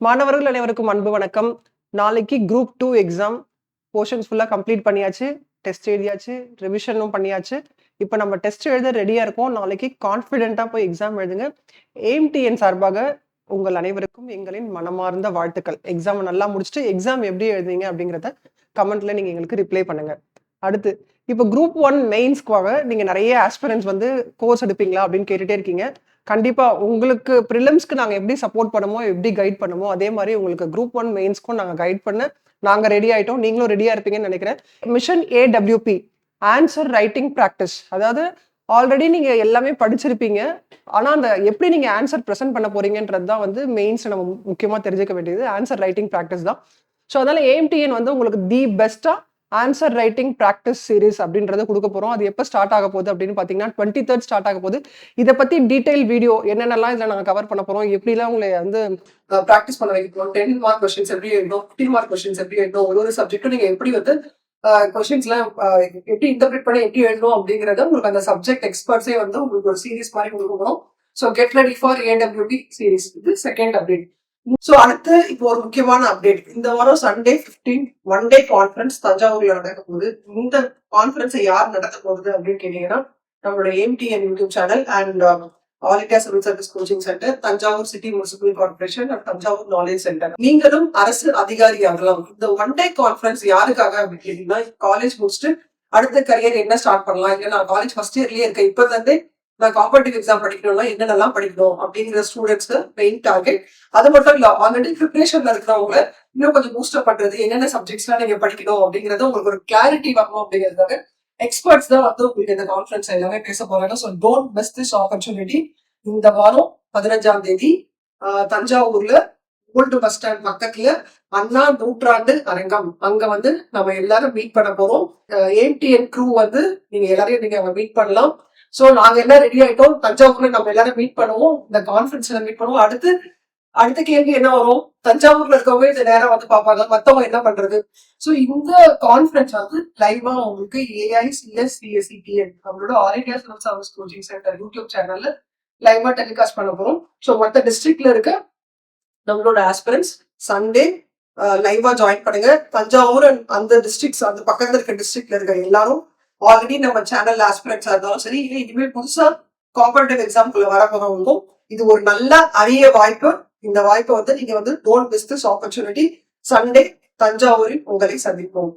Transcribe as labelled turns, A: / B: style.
A: மாணவர்கள் அனைவருக்கும் அன்பு வணக்கம். நாளைக்கு குரூப் 2 எக்ஸாம் போர்ஷன்ஸ் ஃபுல்லா கம்ப்ளீட் பண்ணியாச்சு. டெஸ்ட் எழுதியாச்சு. ரிவிஷனும் பண்ணியாச்சு. இப்ப நம்ம டெஸ்ட் எழுத ரெடியா இருக்கோம். நாளைக்கு கான்ஃபிடென்ட்டா போய் எக்ஸாம் எழுதுங்க. எய்ம்டிஎன் சார்பாக உங்கள் அனைவருக்கும் எங்களின் மனமார்ந்த வாழ்த்துக்கள். எக்ஸாம நல்லா முடிச்சுட்டு எக்ஸாம் எப்படி எழுதுவீங்க அப்படிங்கிறத கமெண்ட்ல நீங்க எங்களுக்கு ரிப்ளை பண்ணுங்க. அடுத்து இப்ப குரூப் 1 மெயின்ஸ்க்காக நீங்க நெறைய ஆஸ்பிரண்ட்ஸ் வந்து கோர்ஸ் எடுப்பீங்களா அப்படின்னு கேட்டுட்டே இருக்கீங்க. கண்டிப்பா உங்களுக்கு பிரிலிம்ஸ்க்கு நாங்க எப்படி சப்போர்ட் பண்ணுமோ, எப்படி கைட் பண்ணுமோ, அதே மாரி உங்களுக்கு குரூப் 1 மெயின்ஸ்க்கும் நாங்க கைட் பண்ண நாங்க ரெடி ஆயிட்டோம். நீங்களும் ரெடியா இருப்பீங்கன்னு நெனைக்கிறேன். Mission A W P answer writing practice. அதாவது ஆல்ரெடி நீங்க எல்லாமே படிச்சிருப்பீங்க. ஆனா, அந்த எப்படி நீங்க ஆன்சர் பிரசன்ட் பண்ண போறீங்கன்றது தான் வந்து மெயின்ஸ்ல நம்ம முக்கியமா தெரிஞ்சுக்க வேண்டியது. ஆன்சர் ரைட்டிங் பிராக்டிஸ் தான். ஸோ, அதனால ஏஎம்டிஎன் வந்து உங்களுக்கு தி பெஸ்ட்டா ஆன்சர் ரைட்டிங் பிராக்டிஸ் சீரிஸ் அப்படின்றத குடுக்க போறோம். அது எப்ப ஸ்டார்ட் ஆக போகுது அப்படின்னு பார்த்தீங்கன்னா, 23 ஸ்டார்ட் ஆக போகுது. இத பத்தி டீடைல் வீடியோ என்னென்னலாம் இதுல நாங்க கவர் பண்ண போறோம், எப்படிலாம் உங்கள வந்து பிராக்டிஸ் பண்ண வைக்க போறோம், 10 மார்க் கொஸ்டின்ஸ் எப்படி எழுதணும், 15 மார்க் கொஸ்டின்ஸ் எப்படி எழுதணும், ஒரு சப்ஜெக்ட்டும் நீங்க எப்படி வந்து கொஸ்டின்ஸ்லாம் எப்படி இன்டர்பிரேட் பண்ணி எப்படி எழுதணும் அப்படிங்கறத உங்களுக்கு அந்த சப்ஜெக்ட் எக்ஸ்பர்ட்ஸே வந்து உங்களுக்கு ஒரு சீரிஸ் மாதிரி கொடுக்க போறோம். So get ready for A W P series. இது செகண்ட் அப்டேட். சோ அடுத்து இப்போ ஒரு முக்கியமான அப்டேட். இந்த வாரம் சண்டே 15 ஒன் டே கான்ஃபரன்ஸ் தஞ்சாவூர்ல நடக்க போகுது. இந்த கான்ஃபரன்ஸை யார் நடத்த போகுது அப்படின்னு கேட்டீங்கன்னா, நம்மளோட MTN YouTube channel and all India civil service coaching centre, Thanjavur city municipal corporation and Thanjavur knowledge centre. நீங்களும் அரசு அதிகாரி ஆகலாம். இந்த ஒன் டே கான்ஃபரன்ஸ் யாருக்காக அப்படின்னு கேட்டீங்கன்னா, காலேஜ் முடிச்சுட்டு அடுத்த கரியர் என்ன ஸ்டார்ட் பண்ணலாம், இல்ல நான் காலேஜ் ஃபர்ஸ்ட் இயர்லயே இருக்கேன், இப்ப இருந்தே நான் காம்படிட்டிவ் எக்ஸாம் படிக்கணும்னா என்னென்னலாம் படிக்கணும் அப்படிங்கிற ஸ்டூடெண்ட்ஸ்க்கு மெயின் டார்கெட். அது மட்டும் இல்ல, ஆல்ரெடி ப்ரிப்பரேஷன்ல இருக்கிறவங்க இன்னும் கொஞ்சம் பூஸ்டப் பண்றது, என்னென்ன சப்ஜெக்ட்ஸ்லாம் நீங்க படிக்கணும் அப்படிங்கறது உங்களுக்கு ஒரு கிளாரிட்டி வரணும் அப்படிங்கிறதுக்காக எக்ஸ்பர்ட்ஸ் தான் வந்து உங்களுக்கு இந்த கான்ஃபரன்ஸ் எல்லாமே பேச போறாங்க. So don't miss this opportunity. இந்த வாரம் 15ஆம் தேதி தஞ்சாவூர்ல ஓல்டு பஸ் ஸ்டாண்ட் பக்கத்துல அண்ணா நூற்றாண்டு அரங்கம், அங்க வந்து நம்ம எல்லாரும் மீட் பண்ண போறோம். ஏஎம்டிஎன் க்ரூ வந்து நீங்க எல்லாரையும் நீங்க அங்க மீட் பண்ணலாம். சோ நாங்க எல்லாம் ரெடி ஆயிட்டோம். தஞ்சாவூர்ல நம்ம எல்லாரும் மீட் பண்ணுவோம். இந்த கான்ஃபரன்ஸ்ல மீட் பண்ணுவோம். அடுத்த கேள்வி என்ன வரும், தஞ்சாவூர்ல இருக்கவங்க இந்த நேரம் வந்து பாப்பாங்க, மத்தவங்க என்ன பண்றது? சோ இந்த கான்ஃபரன்ஸ் வந்து லைவா உங்களுக்கு AICSCSETN நம்மளோட all India civil service coaching centre YouTube சேனல்ல லைவா டெலிகாஸ்ட் பண்ண போறோம். சோ மத்த டிஸ்ட்ரிக்ட்ல இருக்க நம்மளோட ஆஸ்பிரன்ஸ் சண்டே லைவா ஜாயின் பண்ணுங்க. தஞ்சாவூர் அந்த டிஸ்ட்ரிக்ட்ஸ், அந்த பக்கத்துல இருக்க டிஸ்ட்ரிக்ட்ல இருக்க எல்லாரும் ஆல்ரெடி நம்ம சேனல் ஆஸ்பிரன்ஸா இருந்தாலும் சரி, இல்லை இனிமேல் புதுசா காம்படிட்டிவ் எக்ஸாம்குள்ள வர போறவங்களுக்கும் இது ஒரு நல்ல அரிய வாய்ப்பு. இந்த வாய்ப்பை வந்து நீங்க வந்து don't miss this opportunity. Sunday தஞ்சாவூரில் உங்களை சந்திப்போம்.